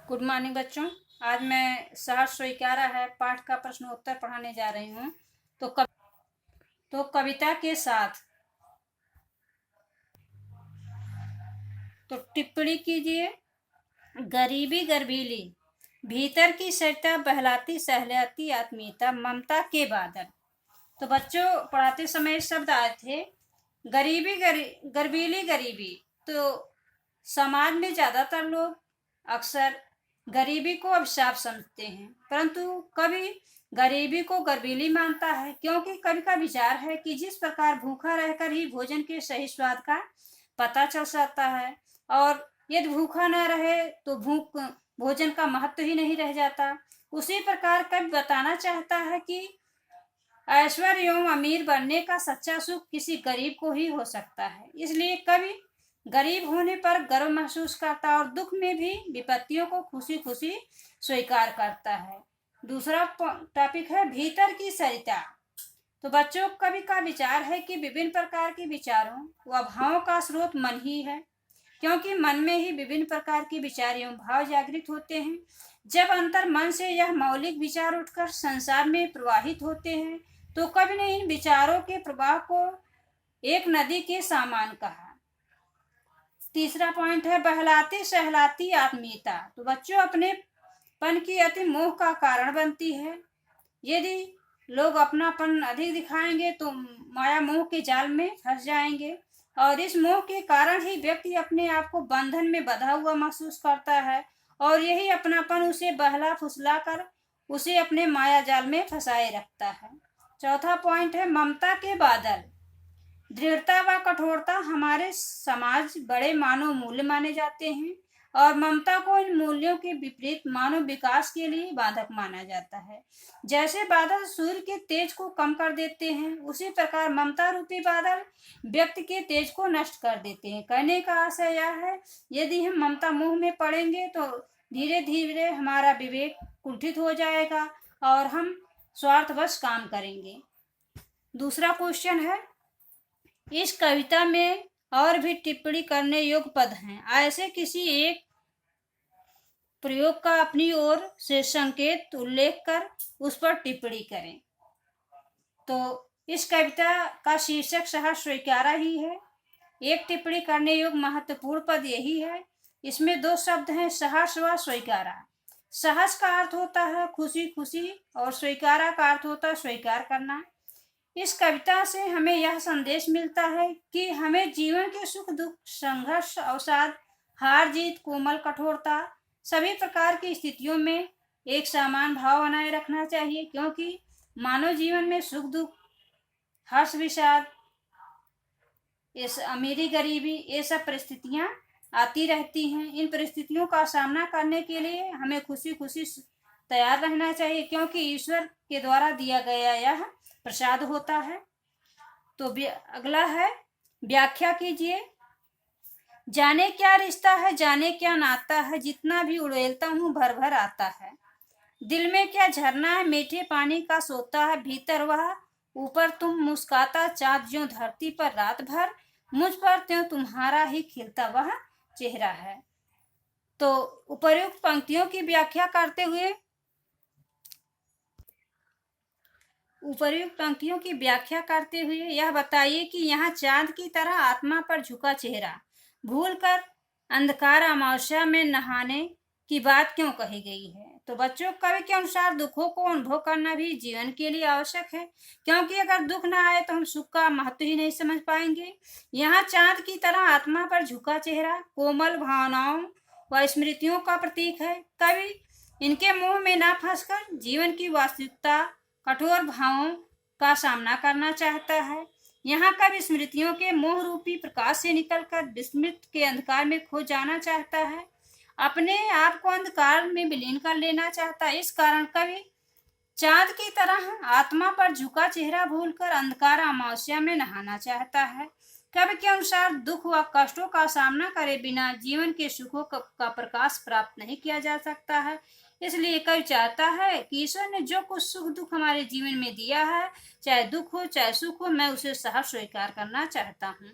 Good morning बच्चों। आज मैं सहर्ष स्वीकारा है पाठ का प्रश्न उत्तर पढ़ाने जा रही हूँ। तो कविता के साथ तो टिप्पणी कीजिए। गरीबी गर्भीली, भीतर की सरिता बहलाती सहलाती आत्मीयता, ममता के बादल। तो बच्चों पढ़ाते समय शब्द आए थे गरीबी गर्भीली गरीबी। तो समाज में ज़्यादातर लोग अक्सर गरीबी को अभिशाप समझते हैं, परंतु कभी गरीबी को गर्भीली मानता है, क्योंकि कवि का विचार है कि जिस प्रकार भूखा रहकर ही भोजन के सही स्वाद का पता चल सकता है, और यदि भूखा न रहे तो भोजन का महत्व ही नहीं रह जाता, उसी प्रकार कवि बताना चाहता है कि ऐश्वर्य एवं अमीर बनने का सच्चा सुख किसी गरीब को ही हो सकता है। इसलिए कवि गरीब होने पर गर्व महसूस करता है और दुख में भी विपत्तियों को खुशी खुशी स्वीकार करता है। दूसरा टॉपिक है भीतर की सरिता। तो बच्चों कवि का विचार है कि विभिन्न प्रकार के विचारों व भावों का स्रोत मन ही है, क्योंकि मन में ही विभिन्न प्रकार के विचार एवं भाव जागृत होते हैं। जब अंतर मन से यह मौलिक विचार उठकर संसार में प्रवाहित होते हैं, तो कवि ने इन विचारों के प्रवाह को एक नदी के समान कहा। तीसरा पॉइंट है बहलाती सहलाती आत्मीयता। तो बच्चों अपने पन की अति मोह का कारण बनती है। यदि लोग अपनापन अधिक दिखाएंगे तो माया मोह के जाल में फंस जाएंगे, और इस मोह के कारण ही व्यक्ति अपने आप को बंधन में बंधा हुआ महसूस करता है, और यही अपनापन उसे बहला फुसला कर उसे अपने माया जाल में फंसाए रखता है। चौथा पॉइंट है ममता के बादल। दृढ़ता व कठोरता हमारे समाज बड़े मानव मूल्य माने जाते हैं, और ममता को इन मूल्यों के विपरीत मानव विकास के लिए बाधक माना जाता है। जैसे बादल सूर्य के तेज को कम कर देते हैं, उसी प्रकार ममता रूपी बादल व्यक्ति के तेज को नष्ट कर देते हैं। कहने का आशय यह है, यदि हम ममता मोह में पड़ेंगे तो धीरे धीरे हमारा विवेक कुंठित हो जाएगा और हम स्वार्थवश काम करेंगे। दूसरा क्वेश्चन है, इस कविता में और भी टिप्पणी करने योग्य पद हैं, ऐसे किसी एक प्रयोग का अपनी ओर से संकेत उल्लेख कर उस पर टिप्पणी करें। तो इस कविता का शीर्षक सहर्ष स्वीकारा ही है। एक टिप्पणी करने योग्य महत्वपूर्ण पद यही है। इसमें दो शब्द हैं, सहर्ष व स्वीकारा। सहर्ष का अर्थ होता है खुशी खुशी, और स्वीकारा का अर्थ होता है स्वीकार करना। इस कविता से हमें यह संदेश मिलता है कि हमें जीवन के सुख दुख, संघर्ष, अवसाद, हार जीत, कोमल कठोरता, सभी प्रकार की स्थितियों में एक समान भाव बनाए रखना चाहिए, क्योंकि मानव जीवन में सुख दुख, हर्ष विषाद, इस अमीरी गरीबी, ये सब परिस्थितियां आती रहती हैं। इन परिस्थितियों का सामना करने के लिए हमें खुशी खुशी तैयार रहना चाहिए, क्योंकि ईश्वर के द्वारा दिया गया यह प्रसाद होता है। तो अगला है व्याख्या कीजिए। जाने क्या रिश्ता है, जाने क्या नाता है, जितना भी उड़ेलता हूँ भर भर आता है। दिल में क्या झरना है, मीठे पानी का सोता है, भीतर वह ऊपर तुम मुस्काता चाँद ज्यों धरती पर रात भर, मुझ पर त्यों तुम्हारा ही खिलता वह चेहरा है। तो उपर्युक्त पंक्तियों की व्याख्या करते हुए यह बताइए कि यहाँ चांद की तरह आत्मा पर झुका चेहरा भूलकर अंधकार अमावस्या में नहाने की बात क्यों कही गई है। तो बच्चों कवि के अनुसार दुखों को अनुभव करना भी जीवन के लिए आवश्यक है, क्योंकि अगर दुख ना आए तो हम सुख का महत्व ही नहीं समझ पाएंगे। यहाँ चांद की तरह आत्मा पर झुका चेहरा कोमल भावनाओं व स्मृतियों का प्रतीक है। कवि इनके मुंह में ना फंसकर जीवन की वास्तविकता, कठोर भावों का सामना करना चाहता है। यहाँ कवि स्मृतियों के मोह रूपी प्रकाश से निकलकर विस्मृत के अंधकार में खो जाना चाहता है, अपने आप को अंधकार में विलीन कर लेना चाहता है। इस कारण कवि चांद की तरह आत्मा पर झुका चेहरा भूलकर अंधकार अमावस्या में नहाना चाहता है। कवि के अनुसार दुख व कष्टों का सामना करे बिना जीवन के सुखों का प्रकाश प्राप्त नहीं किया जा सकता है। इसलिए कवि चाहता है कि ईश्वर ने जो कुछ सुख दुख हमारे जीवन में दिया है, चाहे दुख हो चाहे सुख हो, मैं उसे सहर्ष स्वीकार करना चाहता हूँ।